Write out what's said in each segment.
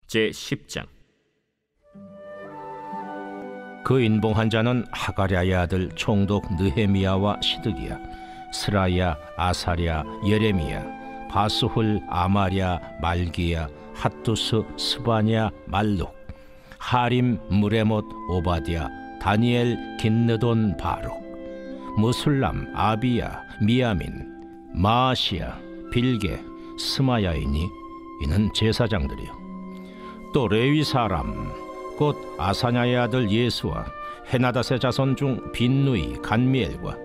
제10장. 그 인봉한 자는 하가랴의 아들 총독 느헤미야와 시드기야, 스라야, 아사랴, 예레미야, 바스훌, 아마랴, 말기야, 핫두스, 스바냐, 말룩, 하림, 무레못, 오바디야, 다니엘, 긴느돈, 바룩, 무술람, 아비야, 미야민, 마아시야, 빌게, 스마야이니 이는 제사장들이요. 또 레위 사람 곧 아사냐의 아들 예수와 헤나닷의 자손 중 빈누이, 간미엘과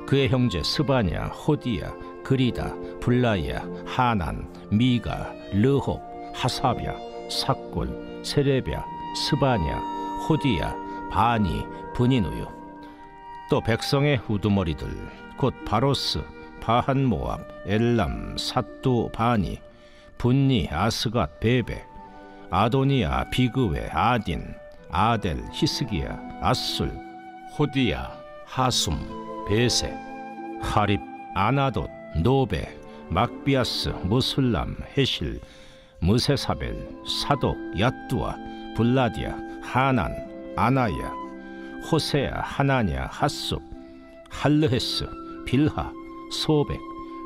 그의 형제 스바냐, 호디야, 그리다, 블라야, 하난, 미가, 르홉, 하사랴, 삭골, 세레랴, 스바냐, 호디야, 바니, 브니누요. 또 백성의 우두머리들 곧 바로스, 바한모압, 엘람, 삿두, 바니, 분니, 아스갓, 베베, 아도니아, 비그웨, 아딘, 아델, 히스기야, 아술, 호디야, 하숨, 베세, 하립, 아나돗, 노베, 막비아스, 무술람, 헤실, 무세사벨, 사독, 야뚜아, 블라디아, 하난, 아나야, 호세야, 하나냐, 핫숲, 할르헤스, 빌하, 소백,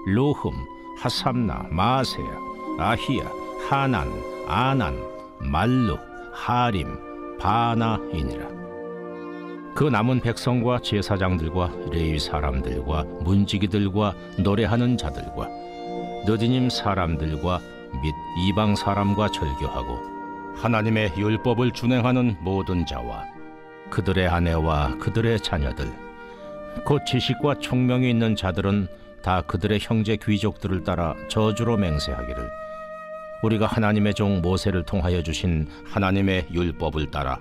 로흠, 하삼나, 마세야, 아히야, 하난, 아난, 말룩, 하림, 바나이니라. 그 남은 백성과 제사장들과 레위 사람들과 문지기들과 노래하는 자들과 느디님 사람들과 및 이방 사람과 절교하고 하나님의 율법을 준행하는 모든 자와 그들의 아내와 그들의 자녀들 곧 지식과 총명이 있는 자들은 다 그들의 형제 귀족들을 따라 저주로 맹세하기를 우리가 하나님의 종 모세를 통하여 주신 하나님의 율법을 따라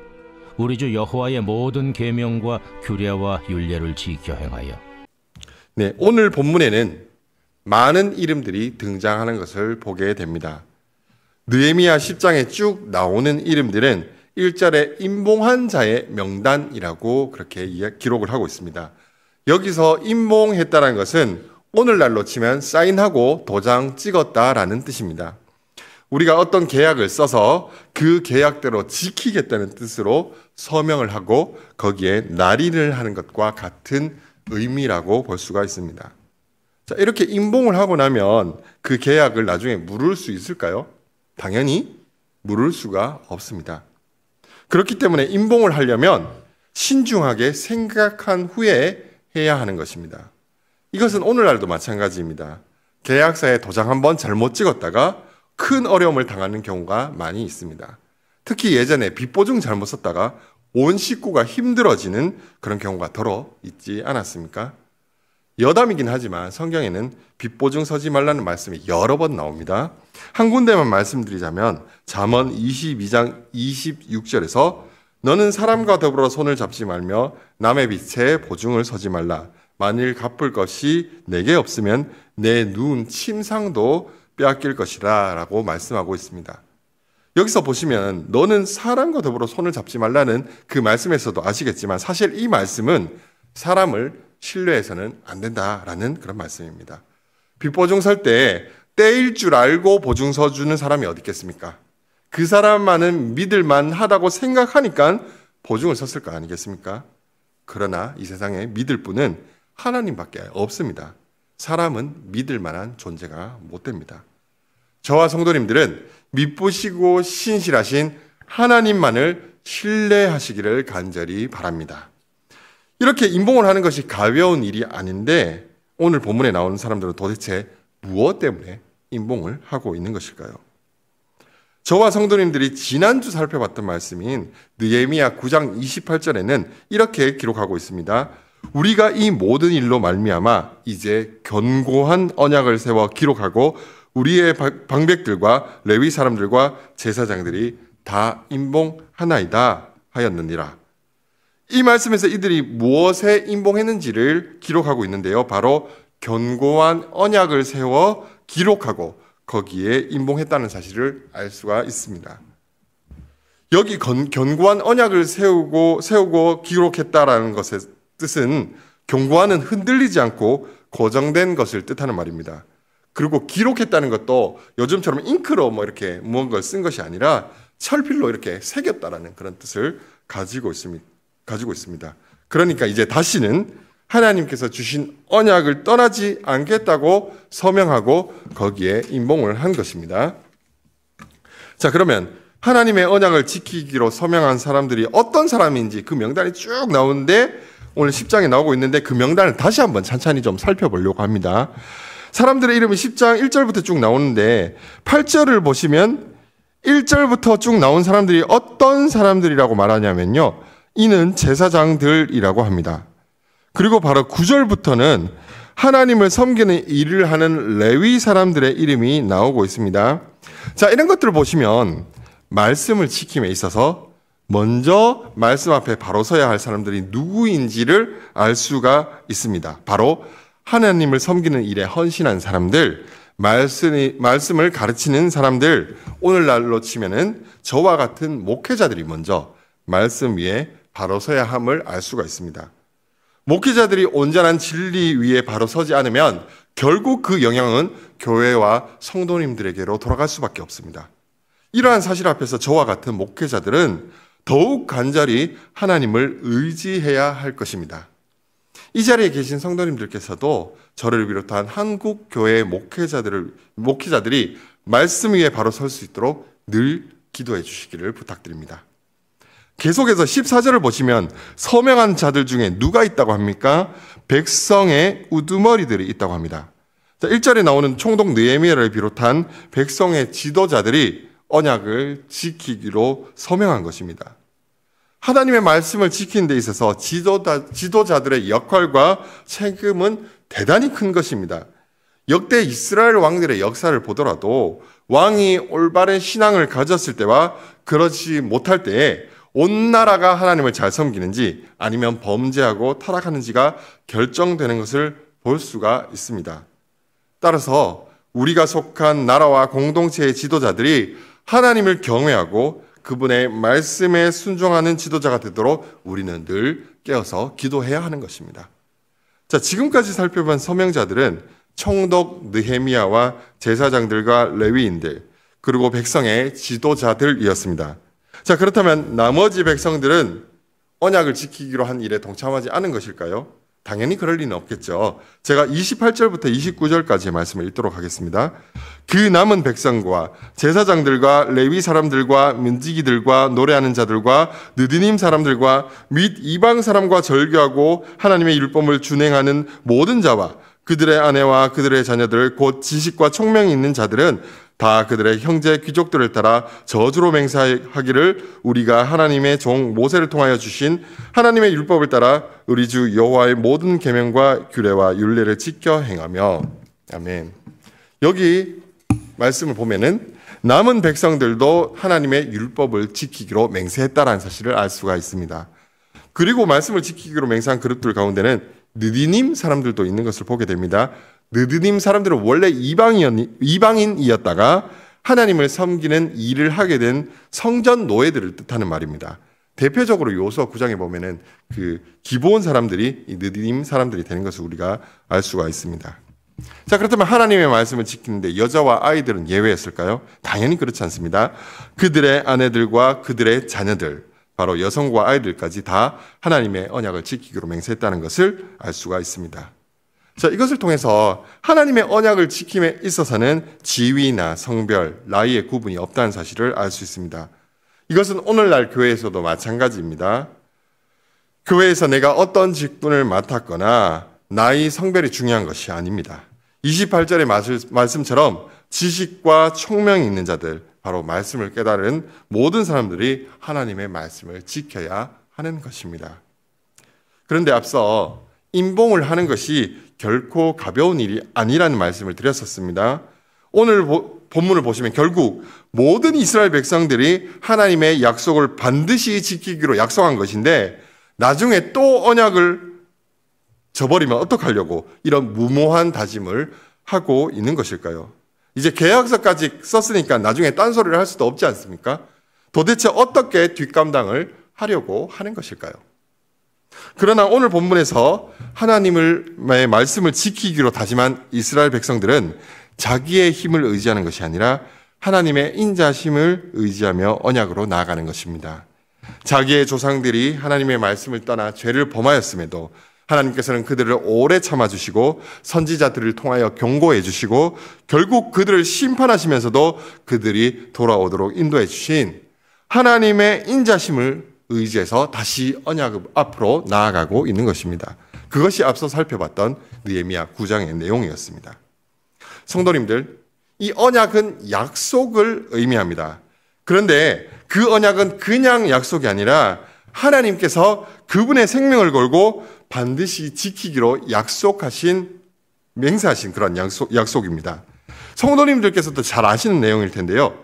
우리 주 여호와의 모든 계명과 규례와 율례를 지켜 행하여. 네, 오늘 본문에는 많은 이름들이 등장하는 것을 보게 됩니다. 느헤미야 10장에 쭉 나오는 이름들은 1절에 임봉한 자의 명단이라고 그렇게 기록을 하고 있습니다. 여기서 임봉했다는 것은 오늘날로 치면 사인하고 도장 찍었다라는 뜻입니다. 우리가 어떤 계약을 써서 그 계약대로 지키겠다는 뜻으로 서명을 하고 거기에 날인을 하는 것과 같은 의미라고 볼 수가 있습니다. 자, 이렇게 임봉을 하고 나면 그 계약을 나중에 물을 수 있을까요? 당연히 물을 수가 없습니다. 그렇기 때문에 임봉을 하려면 신중하게 생각한 후에 해야 하는 것입니다. 이것은 오늘날도 마찬가지입니다. 계약서에 도장 한번 잘못 찍었다가 큰 어려움을 당하는 경우가 많이 있습니다. 특히 예전에 빚보증 잘못 썼다가 온 식구가 힘들어지는 그런 경우가 더러 있지 않았습니까? 여담이긴 하지만 성경에는 빚보증 서지 말라는 말씀이 여러 번 나옵니다. 한 군데만 말씀드리자면 잠언 22장 26절에서 너는 사람과 더불어 손을 잡지 말며 남의 빚에 보증을 서지 말라. 만일 갚을 것이 내게 없으면 내 누운 침상도 빼앗길 것이라 라고 말씀하고 있습니다. 여기서 보시면 너는 사람과 더불어 손을 잡지 말라는 그 말씀에서도 아시겠지만 사실 이 말씀은 사람을 신뢰해서는 안 된다라는 그런 말씀입니다. 빚보증 설 때 때일 줄 알고 보증서 주는 사람이 어디 있겠습니까? 그 사람만은 믿을만 하다고 생각하니까 보증을 썼을 거 아니겠습니까? 그러나 이 세상에 믿을 분은 하나님밖에 없습니다. 사람은 믿을 만한 존재가 못 됩니다. 저와 성도님들은 믿으시고 신실하신 하나님만을 신뢰하시기를 간절히 바랍니다. 이렇게 임봉을 하는 것이 가벼운 일이 아닌데 오늘 본문에 나오는 사람들은 도대체 무엇 때문에 임봉을 하고 있는 것일까요? 저와 성도님들이 지난주 살펴봤던 말씀인 느헤미야 9장 28절에는 이렇게 기록하고 있습니다. 우리가 이 모든 일로 말미암아 이제 견고한 언약을 세워 기록하고 우리의 방백들과 레위 사람들과 제사장들이 다 임봉하나이다 하였느니라. 이 말씀에서 이들이 무엇에 임봉했는지를 기록하고 있는데요. 바로 견고한 언약을 세워 기록하고 거기에 임봉했다는 사실을 알 수가 있습니다. 여기 견고한 언약을 세우고 기록했다라는 것의 뜻은 견고한은 흔들리지 않고 고정된 것을 뜻하는 말입니다. 그리고 기록했다는 것도 요즘처럼 잉크로 이렇게 무언가를 쓴 것이 아니라 철필로 이렇게 새겼다라는 그런 뜻을 가지고 있습니다. 그러니까 이제 다시는 하나님께서 주신 언약을 떠나지 않겠다고 서명하고 거기에 임봉을 한 것입니다. 자, 그러면 하나님의 언약을 지키기로 서명한 사람들이 어떤 사람인지 그 명단이 쭉 나오는데 오늘 10장에 나오고 있는데 그 명단을 다시 한번 찬찬히 좀 살펴보려고 합니다. 사람들의 이름이 10장 1절부터 쭉 나오는데 8절을 보시면 1절부터 쭉 나온 사람들이 어떤 사람들이라고 말하냐면요. 이는 제사장들이라고 합니다. 그리고 바로 9절부터는 하나님을 섬기는 일을 하는 레위 사람들의 이름이 나오고 있습니다. 자, 이런 것들을 보시면 말씀을 지킴에 있어서 먼저 말씀 앞에 바로 서야 할 사람들이 누구인지를 알 수가 있습니다. 바로 하나님을 섬기는 일에 헌신한 사람들, 말씀을 가르치는 사람들, 오늘날로 치면은 저와 같은 목회자들이 먼저 말씀 위에 바로 서야 함을 알 수가 있습니다. 목회자들이 온전한 진리 위에 바로 서지 않으면 결국 그 영향은 교회와 성도님들에게로 돌아갈 수밖에 없습니다. 이러한 사실 앞에서 저와 같은 목회자들은 더욱 간절히 하나님을 의지해야 할 것입니다. 이 자리에 계신 성도님들께서도 저를 비롯한 한국 교회 목회자들이 말씀 위에 바로 설 수 있도록 늘 기도해 주시기를 부탁드립니다. 계속해서 14절을 보시면 서명한 자들 중에 누가 있다고 합니까? 백성의 우두머리들이 있다고 합니다. 1절에 나오는 총독 느헤미야를 비롯한 백성의 지도자들이 언약을 지키기로 서명한 것입니다. 하나님의 말씀을 지키는 데 있어서 지도자들의 역할과 책임은 대단히 큰 것입니다. 역대 이스라엘 왕들의 역사를 보더라도 왕이 올바른 신앙을 가졌을 때와 그렇지 못할 때에 온 나라가 하나님을 잘 섬기는지 아니면 범죄하고 타락하는지가 결정되는 것을 볼 수가 있습니다. 따라서 우리가 속한 나라와 공동체의 지도자들이 하나님을 경외하고 그분의 말씀에 순종하는 지도자가 되도록 우리는 늘 깨어서 기도해야 하는 것입니다. 자, 지금까지 살펴본 서명자들은 총독 느헤미야와 제사장들과 레위인들 그리고 백성의 지도자들이었습니다. 자, 그렇다면 나머지 백성들은 언약을 지키기로 한 일에 동참하지 않은 것일까요? 당연히 그럴 리는 없겠죠. 제가 28절부터 29절까지의 말씀을 읽도록 하겠습니다. 그 남은 백성과 제사장들과 레위 사람들과 민지기들과 노래하는 자들과 느디님 사람들과 및 이방 사람과 절교하고 하나님의 율법을 준행하는 모든 자와 그들의 아내와 그들의 자녀들 곧 지식과 총명이 있는 자들은 다 그들의 형제 귀족들을 따라 저주로 맹세하기를 우리가 하나님의 종 모세를 통하여 주신 하나님의 율법을 따라 우리 주 여호와의 모든 계명과 규례와 율례를 지켜 행하며. 아멘. 여기 말씀을 보면은 남은 백성들도 하나님의 율법을 지키기로 맹세했다라는 사실을 알 수가 있습니다. 그리고 말씀을 지키기로 맹세한 그룹들 가운데는 느디님 사람들도 있는 것을 보게 됩니다. 느디님 사람들은 원래 이방인이었다가 하나님을 섬기는 일을 하게 된 성전 노예들을 뜻하는 말입니다. 대표적으로 요수아 9장에 보면은 그 기브온 사람들이 이 느디님 사람들이 되는 것을 우리가 알 수가 있습니다. 자, 그렇다면 하나님의 말씀을 지키는데 여자와 아이들은 예외였을까요? 당연히 그렇지 않습니다. 그들의 아내들과 그들의 자녀들, 바로 여성과 아이들까지 다 하나님의 언약을 지키기로 맹세했다는 것을 알 수가 있습니다. 자, 이것을 통해서 하나님의 언약을 지킴에 있어서는 지위나 성별, 나이의 구분이 없다는 사실을 알 수 있습니다. 이것은 오늘날 교회에서도 마찬가지입니다. 교회에서 내가 어떤 직분을 맡았거나 나이, 성별이 중요한 것이 아닙니다. 28절의 말씀처럼 지식과 총명이 있는 자들, 바로 말씀을 깨달은 모든 사람들이 하나님의 말씀을 지켜야 하는 것입니다. 그런데 앞서 임봉을 하는 것이 결코 가벼운 일이 아니라는 말씀을 드렸었습니다. 오늘 본문을 보시면 결국 모든 이스라엘 백성들이 하나님의 약속을 반드시 지키기로 약속한 것인데 나중에 또 언약을 저버리면 어떡하려고 이런 무모한 다짐을 하고 있는 것일까요? 이제 계약서까지 썼으니까 나중에 딴소리를 할 수도 없지 않습니까? 도대체 어떻게 뒷감당을 하려고 하는 것일까요? 그러나 오늘 본문에서 하나님의 말씀을 지키기로 다짐한 이스라엘 백성들은 자기의 힘을 의지하는 것이 아니라 하나님의 인자심을 의지하며 언약으로 나아가는 것입니다. 자기의 조상들이 하나님의 말씀을 떠나 죄를 범하였음에도 하나님께서는 그들을 오래 참아주시고 선지자들을 통하여 경고해 주시고 결국 그들을 심판하시면서도 그들이 돌아오도록 인도해 주신 하나님의 인자심을 의지해서 다시 언약 앞으로 나아가고 있는 것입니다. 그것이 앞서 살펴봤던 느헤미야 9장의 내용이었습니다. 성도님들, 이 언약은 약속을 의미합니다. 그런데 그 언약은 그냥 약속이 아니라 하나님께서 그분의 생명을 걸고 반드시 지키기로 약속하신, 맹세하신 그런 약속입니다. 성도님들께서도 잘 아시는 내용일 텐데요.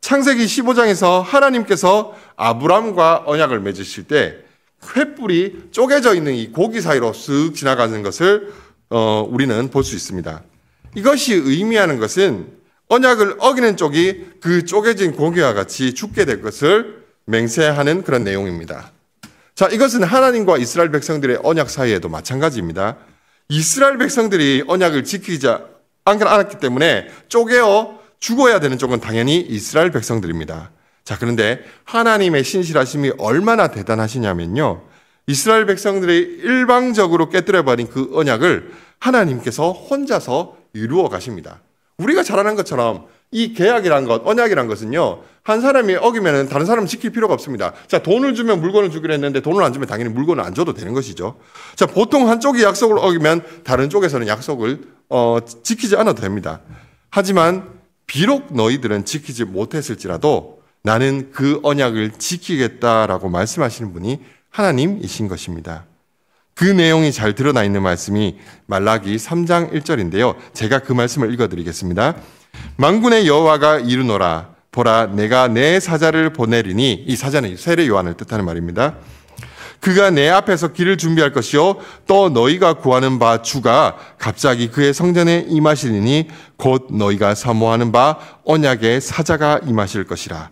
창세기 15장에서 하나님께서 아브람과 언약을 맺으실 때 횃불이 쪼개져 있는 이 고기 사이로 쓱 지나가는 것을 우리는 볼 수 있습니다. 이것이 의미하는 것은 언약을 어기는 쪽이 그 쪼개진 고기와 같이 죽게 될 것을 맹세하는 그런 내용입니다. 자, 이것은 하나님과 이스라엘 백성들의 언약 사이에도 마찬가지입니다. 이스라엘 백성들이 언약을 지키지 않았기 때문에 쪼개어 죽어야 되는 쪽은 당연히 이스라엘 백성들입니다. 자, 그런데 하나님의 신실하심이 얼마나 대단하시냐면요. 이스라엘 백성들이 일방적으로 깨뜨려버린 그 언약을 하나님께서 혼자서 이루어 가십니다. 우리가 잘 아는 것처럼 이 계약이란 것, 언약이란 것은요, 한 사람이 어기면 다른 사람은 지킬 필요가 없습니다. 자, 돈을 주면 물건을 주기로 했는데 돈을 안 주면 당연히 물건을 안 줘도 되는 것이죠. 자, 보통 한쪽이 약속을 어기면 다른 쪽에서는 약속을 지키지 않아도 됩니다. 하지만 비록 너희들은 지키지 못했을지라도 나는 그 언약을 지키겠다라고 말씀하시는 분이 하나님이신 것입니다. 그 내용이 잘 드러나 있는 말씀이 말라기 3장 1절인데요. 제가 그 말씀을 읽어드리겠습니다. 만군의 여호와가 이르노라. 보라, 내가 내 사자를 보내리니, 이 사자는 세례 요한을 뜻하는 말입니다. 그가 내 앞에서 길을 준비할 것이요 또 너희가 구하는 바 주가 갑자기 그의 성전에 임하시리니 곧 너희가 사모하는 바 언약의 사자가 임하실 것이라.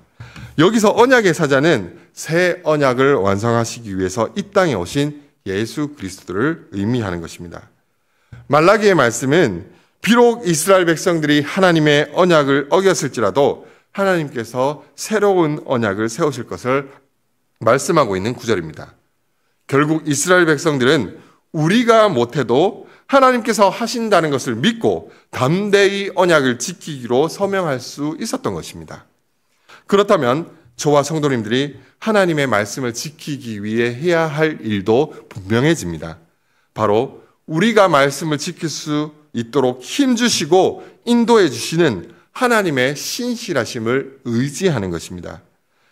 여기서 언약의 사자는 새 언약을 완성하시기 위해서 이 땅에 오신 예수 그리스도를 의미하는 것입니다. 말라기의 말씀은 비록 이스라엘 백성들이 하나님의 언약을 어겼을지라도 하나님께서 새로운 언약을 세우실 것을 말씀하고 있는 구절입니다. 결국 이스라엘 백성들은 우리가 못해도 하나님께서 하신다는 것을 믿고 담대히 언약을 지키기로 서명할 수 있었던 것입니다. 그렇다면 저와 성도님들이 하나님의 말씀을 지키기 위해 해야 할 일도 분명해집니다. 바로 우리가 말씀을 지킬 수 있도록 힘주시고 인도해 주시는 하나님의 신실하심을 의지하는 것입니다.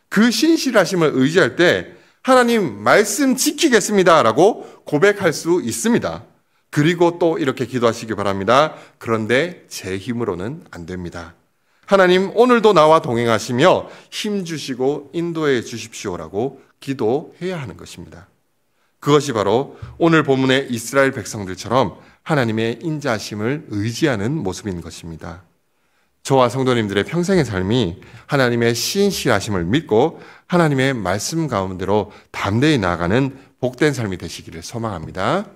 그 신실하심을 의지할 때 하나님 말씀 지키겠습니다 라고 고백할 수 있습니다. 그리고 또 이렇게 기도하시기 바랍니다. 그런데 제 힘으로는 안 됩니다. 하나님 오늘도 나와 동행하시며 힘주시고 인도해 주십시오라고 기도해야 하는 것입니다. 그것이 바로 오늘 본문의 이스라엘 백성들처럼 하나님의 인자하심을 의지하는 모습인 것입니다. 저와 성도님들의 평생의 삶이 하나님의 신실하심을 믿고 하나님의 말씀 가운데로 담대히 나아가는 복된 삶이 되시기를 소망합니다.